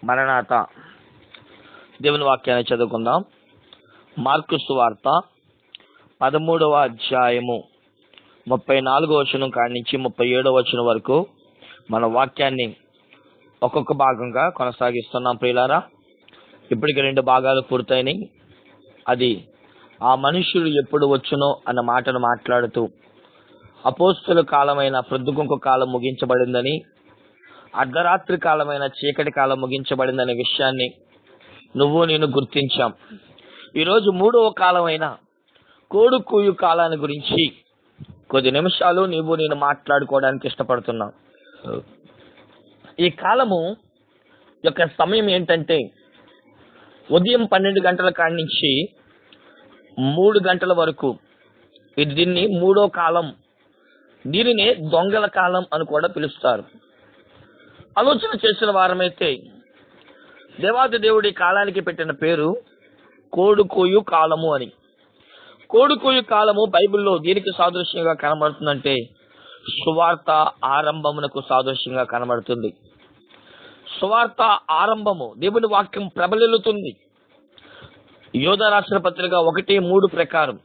మరణాత. దేవుని వాక్యాన్ని చదువుకుందాం. మార్కు సువార్త 13వ అధ్యాయము 34వ వచనం కాడి నుంచి 37వ వచనం వరకు మన వాక్యాన్ని ఒక్కొక్క భాగంగా కొనసాగిస్తున్నాం. ప్రియులారా, ఇప్పటికి 2 భాగాలు పూర్తయినాయి. అది ఆ మనుష్యుడు ఎప్పుడు వచ్చునో అన్న మాటను మాట్లాడుతూ అపోస్తుల కాలమైన ప్రొద్దుగుంకు కాలం ముగించబడిందని, అర్ధరాత్రి కాలమైన చీకటి కాలం ముగించబడిందనే విషయాన్ని నువ్వు నేను గుర్తించాం. ఈరోజు 3వ కాలమైన కోడు కూయు కాలాన్ని గురించి కొద్ది నిమిషాలు నువ్వు నేను మాట్లాడుకోవడానికి ఇష్టపడుతున్నాం. ఈ కాలము యొక్క సమయం ఏంటంటే ఉదయం 12 గంటల కాడి నుంచి 3 గంటల వరకు. దీన్ని 3వ కాలం, దీనినే దొంగల కాలం అని కూడా పిలుస్తారు. ఆలోచన చేసిన వారమైతే దేవాది దేవుడి కాలానికి పెట్టిన పేరు కోడుకోయు కాలము అని. కోడుకోయు కాలము బైబిల్లో దీనికి సాదృశ్యంగా కనబడుతుందంటే సువార్త ఆరంభమునకు సాదృశ్యంగా కనబడుతుంది. సువార్త ఆరంభము, దేవుని వాక్యం ప్రబలిల్లుతుంది. యోధా రాసిన పత్రిక 1:3 ప్రకారం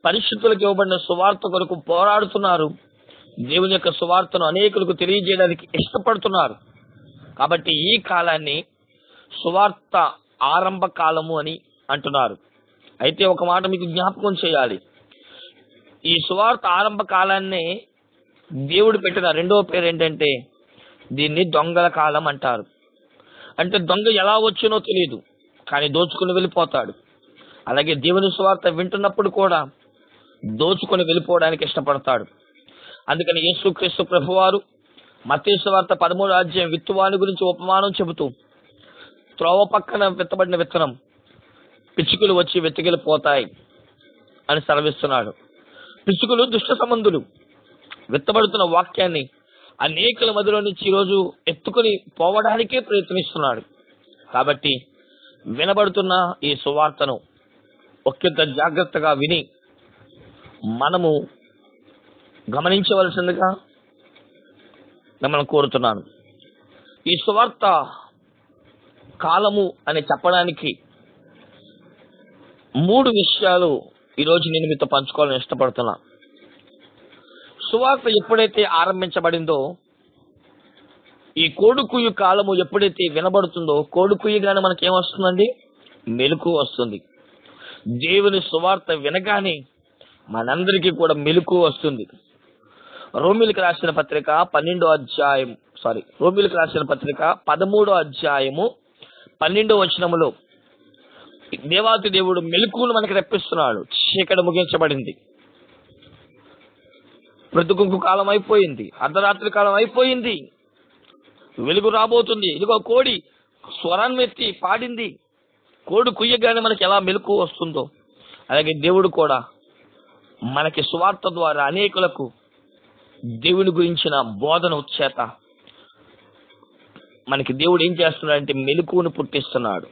పరిశుద్ధులకు ఇవ్వబడిన సువార్త కొరకు పోరాడుతున్నారు. దేవుని యొక్క సువార్తను అనేకులకు తెలియజేయడానికి ఇష్టపడుతున్నారు. కాబట్టి ఈ కాలాన్ని సువార్త ఆరంభ కాలము అని అంటున్నారు. అయితే ఒక మాట మీకు జ్ఞాపకం చేయాలి. ఈ సువార్త ఆరంభ కాలాన్ని దేవుడు పెట్టిన 2వ పేరు ఏంటంటే దీన్ని దొంగల కాలం అంటారు. అంటే దొంగ ఎలా వచ్చునో తెలియదు, కానీ దోచుకుని వెళ్ళిపోతాడు. అలాగే దేవుని సువార్త వింటున్నప్పుడు కూడా దోచుకొని వెళ్ళిపోవడానికి ఇష్టపడతాడు. అందుకని యేసుక్రీస్తు ప్రభువారు మత్తయి సువార్త 13వ అధ్యాయం విత్తువాని గురించి ఉపమానం చెబుతూ త్రోవ పక్కన విత్తబడిన విత్తనం పిచ్చుకలు వచ్చి వెతికిలిపోతాయి అని సెలవిస్తున్నాడు. పిచ్చుకలు దుష్ట సంబంధులు. విత్తబడుతున్న వాక్యాన్ని అనేకుల మధ్యలో నుంచి ఈరోజు ఎత్తుకుని పోవడానికే ప్రయత్నిస్తున్నాడు. కాబట్టి వినబడుతున్న ఈ సువార్తను ఒకంత జాగ్రత్తగా విని మనము గమనించవలసిందిగా మిమ్మల్ని కోరుతున్నాను. ఈ సువార్త కాలము అని చెప్పడానికి 3 విషయాలు ఈరోజు నేను మీతో పంచుకోవాలని ఇష్టపడుతున్నా. సువార్త ఎప్పుడైతే ఆరంభించబడిందో, ఈ కోడుకుయ్య కాలము ఎప్పుడైతే వినబడుతుందో, కోడుకుయ్యగానే మనకేమొస్తుందండి? మెలకు వస్తుంది. దేవుని సువార్త వినగానే మనందరికీ కూడా మెలకు వస్తుంది. రోమీలకు రాసిన పత్రిక 13వ అధ్యాయము 12వ వచనములో దేవాతి దేవుడు మెలకువను మనకి రప్పిస్తున్నాడు. చీకటి ముగించబడింది, ప్రొద్దుగుంకు కాలం అయిపోయింది, అర్ధరాత్రి కాలం అయిపోయింది, వెలుగు రాబోతుంది. ఇదిగో కోడి స్వరాన్ని ఎత్తి పాడింది. కోడి కుయ్యగానే మనకి ఎలా మెలకు వస్తుందో, అలాగే దేవుడు కూడా మనకి సువార్త ద్వారా అనేకులకు దేవుని గురించిన బోధన చేత మనకి దేవుడు ఏం చేస్తున్నాడంటే మెలకువను పుట్టిస్తున్నాడు.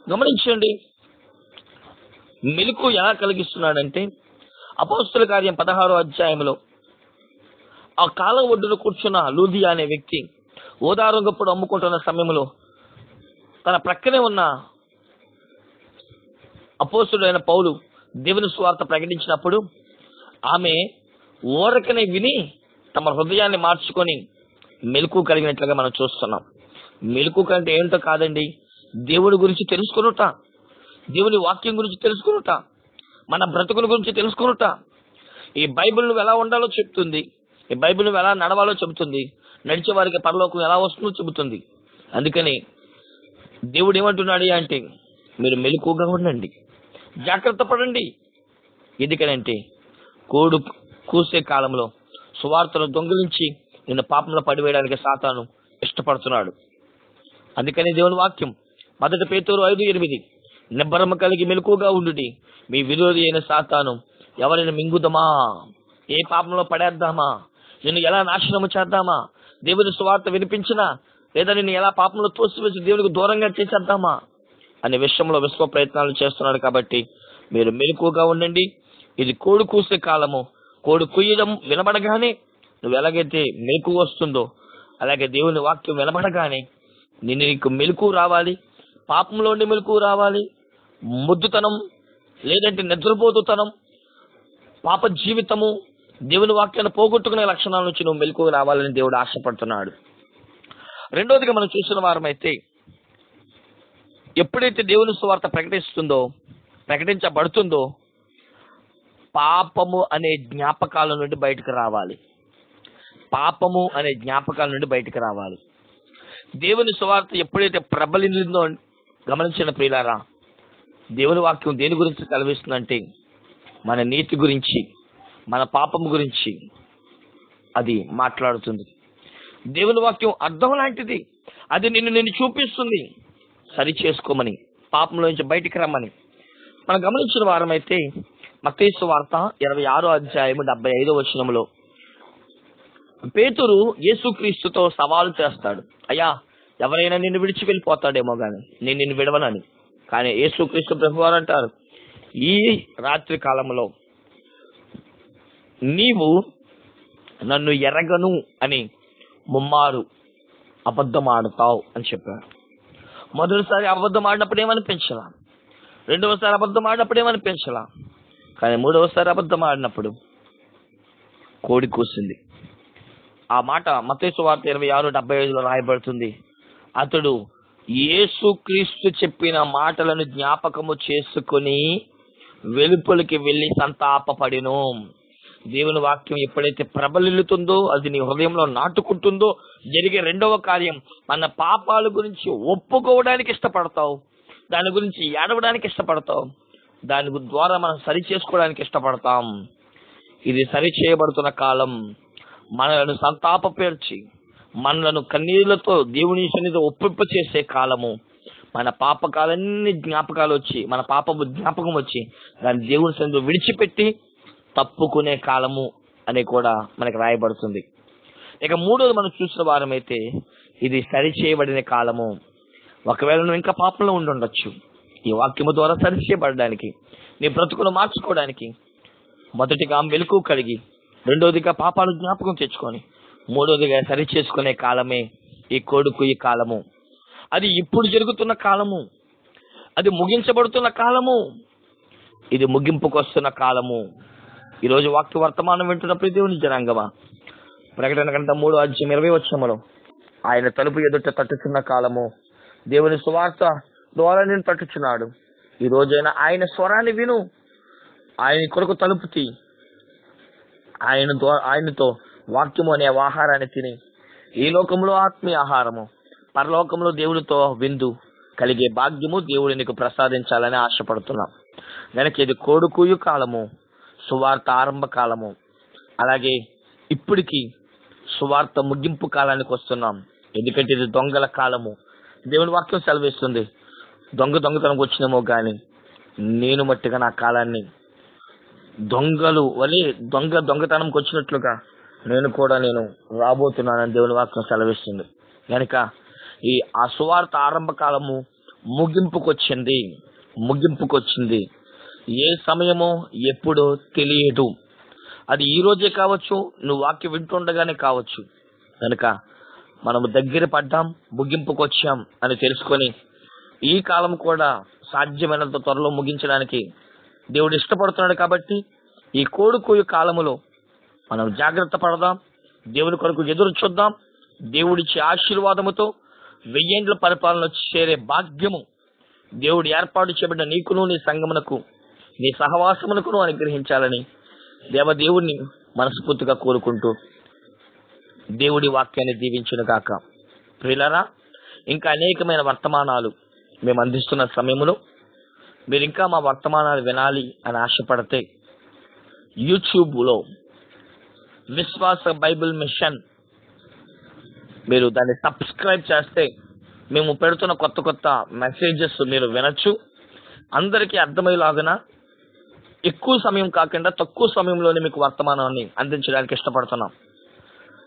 గమనించండి, మెలకు ఎలా కలిగిస్తున్నాడంటే అపోస్తల కార్యం 16వ అధ్యాయంలో ఆ కాలం ఒడ్డున కూర్చున్న లూదియా అనే వ్యక్తి ఓదారంగప్పుడు అమ్ముకుంటున్న సమయంలో తన ప్రక్కనే ఉన్న అపోస్తలుడైన పౌలు దేవుని సువార్త ప్రకటించినప్పుడు ఆమె ఊరకనే విని తమ హృదయాన్ని మార్చుకొని మెలకు కలిగినట్లుగా మనం చూస్తున్నాం. మెలకు కంటే ఏంటో కాదండి, దేవుడి గురించి తెలుసుకునుట, దేవుని వాక్యం గురించి తెలుసుకునుట, మన బ్రతుకుల గురించి తెలుసుకునుట. ఈ బైబిల్ నువ్వు ఎలా ఉండాలో చెప్తుంది, ఈ బైబిల్ నువ్వు ఎలా నడవాలో చెబుతుంది, నడిచే వారికి పరలోకం ఎలా వస్తుందో చెబుతుంది. అందుకని దేవుడు ఏమంటున్నాడు అంటే మీరు మెలకుగా ఉండండి, జాగ్రత్త పడండి. ఎందుకనంటే కోడు కూసే కాలంలో సువార్తను దొంగిలించి నిన్ను పాపంలో పడివేయడానికి సాతాను ఇష్టపడుతున్నాడు. అందుకని దేవుని వాక్యం 1 పేతురు 5:8 నిబ్బరము కలిగి మెలకుగా ఉండుడి, మీ విరోధి అయిన సాతాను ఎవరిని మింగుదమా, ఏ పాపంలో పడేద్దామా, నిన్ను ఎలా నాశనము చేద్దామా, దేవుని సువార్త వినిపించినా లేదా నిన్ను ఎలా పాపంలో తోసివేసి దేవునికి దూరంగా చేసేద్దామా అనే విషయంలో విశ్వ ప్రయత్నాలు చేస్తున్నాడు. కాబట్టి మీరు మెలకుగా ఉండండి. ఇది కోడి కూసే కాలము. కోడి కుయ్యడం వినబడగానే నువ్వు ఎలాగైతే మెలకు వస్తుందో అలాగే దేవుని వాక్యం వినబడగానే నీకు మెలకు రావాలి, పాపంలోని మెలకు రావాలి, మొద్దుతనం లేదంటే నిద్రపోతుతనం, పాప జీవితము, దేవుని వాక్యాన్ని పోగొట్టుకునే లక్షణాల నుంచి నువ్వు మెలకు రావాలని దేవుడు ఆశపడుతున్నాడు. రెండోదిగా మనం చూసిన వారమైతే, ఎప్పుడైతే దేవుని సువార్త ప్రకటించబడుతుందో పాపము అనే జ్ఞాపకాల నుండి బయటకు రావాలి. పాపము అనే జ్ఞాపకాల నుండి బయటకు రావాలి. దేవుని సువార్త ఎప్పుడైతే ప్రబలిందో గమనించిన ప్రియులారా, దేవుని వాక్యం దేని గురించి సెలవిస్తుందంటే మన నీతి గురించి, మన పాపము గురించి అది మాట్లాడుతుంది. దేవుని వాక్యం అర్థం లాంటిది. అది నిన్ను చూపిస్తుంది సరి చేసుకోమని, పాపంలో నుంచి బయటికి రమ్మని. మనం గమనించిన వారమైతే మత్తయి సువార్త 26వ అధ్యాయము 75వ వచనంలో పేతురు యేసుక్రీస్తుతో సవాలు చేస్తాడు. అయ్యా, ఎవరైనా నిన్ను విడిచి వెళ్ళిపోతాడేమో గాని నేను నిన్ను విడవనని. కానీ యేసుక్రీస్తు ప్రభువారు అంటారు, ఈ రాత్రి కాలంలో నీవు నన్ను ఎరగను అని ముమ్మారు అబద్ధం ఆడతావు అని చెప్పారు. మొదటిసారి అబద్ధం ఆడినప్పుడు ఏమనిపించలా, రెండవసారి అబద్ధం ఆడినప్పుడు ఏమనిపించలా, కానీ మూడవసారి అబద్ధం ఆడినప్పుడు కోడి కూసింది. ఆ మాట మత్తయి సువార్త 26:75లో రాయబడుతుంది. అతడు యేసుక్రీస్తు చెప్పిన మాటలను జ్ఞాపకము చేసుకుని వెలుపలికి వెళ్లి సంతాపపడెను. దేవుని వాక్యం ఎప్పుడైతే ప్రబలిల్లుతుందో, అది నీ హృదయంలో నాటుకుంటుందో, జరిగే రెండవ కార్యం, మన పాపాల గురించి ఒప్పుకోవడానికి ఇష్టపడతావు, దాని గురించి ఏడవడానికి ఇష్టపడతావు, దాని ద్వారా మనం సరి చేసుకోవడానికి ఇష్టపడతాం. ఇది సరి చేయబడుతున్న కాలం. మనలను సంతాపపేర్చి మనలను కన్నీళ్లతో దేవుని సన్నిధిలో ఒప్పింప చేసే కాలము. మన పాపకాలన్నీ జ్ఞాపకాలు వచ్చి, మన పాపము జ్ఞాపకం వచ్చి దాన్ని దేవుని సన్నిధిలో విడిచిపెట్టి తప్పుకునే కాలము అని కూడా మనకి రాయబడుతుంది. ఇక మూడోది మనం చూసిన వారమైతే ఇది సరి చేయబడిన కాలము. ఒకవేళ నువ్వు ఇంకా పాపంలో ఉండొచ్చు, ఈ వాక్యము ద్వారా సరి చేయబడడానికి, నీ బ్రతుకును మార్చుకోవడానికి మొదటిగా మెలకు కలిగి, రెండోదిగా పాపాలు జ్ఞాపకం తెచ్చుకొని, మూడోదిగా సరి చేసుకునే కాలమే ఈ కోడుకు ఈ కాలము. అది ఇప్పుడు జరుగుతున్న కాలము, అది ముగించబడుతున్న కాలము, ఇది ముగింపుకు వస్తున్న కాలము. ఈరోజు వాక్య వర్తమానం వింటున్నప్పుడు దేవుని జనాంగమా, ప్రకటన గ్రంథం 3:20 వచనంలో ఆయన తలుపు ఎదుట తట్టుచున్న కాలము. దేవుని సువార్త ద్వారా నేను తట్టుచున్నాడు. ఈ రోజైనా ఆయన స్వరాన్ని విను, ఆయన కొరకు తలుపు తీ, ఆయనతో వాక్యము అనే ఆహారాన్ని తిని ఈ లోకంలో ఆత్మీయ ఆహారము, పరలోకంలో దేవుడితో విందు కలిగే భాగ్యము దేవుడు నీకు ప్రసాదించాలని ఆశపడుతున్నాం. కనుక ఇది కోడుకూయు కాలము, సువార్త ఆరంభ కాలము. అలాగే ఇప్పటికి సువార్త ముగింపు కాలానికి వస్తున్నాం. ఎందుకంటే ఇది దొంగల కాలము. దేవుని వాక్యం సెలవిస్తుంది, దొంగతనంకి వచ్చినేమో గాని నేను మట్టిగా నా కాలాన్ని దొంగలు వలె దొంగతనంకి వచ్చినట్లుగా నేను రాబోతున్నానని దేవుని వాక్యం సెలవిస్తుంది. కనుక ఆ సువార్త ఆరంభ కాలము ముగింపుకొచ్చింది. ఏ సమయమో ఎప్పుడో తెలియదు. అది ఈ రోజే కావచ్చు, నువ్వు వాక్యం వింటుండగానే కావచ్చు. కనుక మనము దగ్గర పడ్డాం, ముగింపుకొచ్చాం అని తెలుసుకొని ఈ కాలం కూడా సాధ్యమైనంత త్వరలో ముగించడానికి దేవుడు ఇష్టపడుతున్నాడు. కాబట్టి ఈ కోడుకోయు కాలములో మనం జాగ్రత్త పడదాం, దేవుని కొరకు ఎదురు చూద్దాం. దేవుడిచ్చే ఆశీర్వాదముతో 1000 ఏండ్ల పరిపాలన చేరే భాగ్యము దేవుడు ఏర్పాటు చేయబడిన నీకును, నీ సంగమునకు, నీ సహవాసమునకును అనుగ్రహించాలని దేవదేవుణ్ణి మనస్ఫూర్తిగా కోరుకుంటూ దేవుడి వాక్యాన్ని దీవించును గాక. ప్రియులారా, ఇంకా అనేకమైన వర్తమానాలు మేము అందిస్తున్న సమయంలో మీరు ఇంకా మా వర్తమానాలు వినాలి అని ఆశపడితే యూట్యూబ్లో విశ్వాస బైబిల్ మిషన్ మీరు దాన్ని సబ్స్క్రైబ్ చేస్తే మేము పెడుతున్న కొత్త మెసేజెస్ మీరు వినొచ్చు. అందరికీ అర్థమయ్యేలాగా ఎక్కువ సమయం కాకుండా తక్కువ సమయంలోనే మీకు వర్తమానాన్ని అందించడానికి ఇష్టపడుతున్నాం.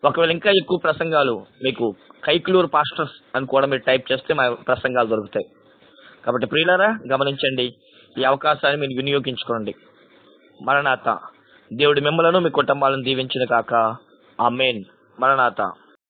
ఒకవేళ ఇంకా ఎక్కువ ప్రసంగాలు మీకు కైక్లూరు పాస్టర్స్ అని కూడా మీరు టైప్ చేస్తే మా ప్రసంగాలు దొరుకుతాయి. కాబట్టి ప్రియులారా, గమనించండి, ఈ అవకాశాన్ని మీరు వినియోగించుకోండి. మరణాత. దేవుడి మిమ్మలను మీ కుటుంబాలను దీవించును గాక. ఆమేన్. మరణాత.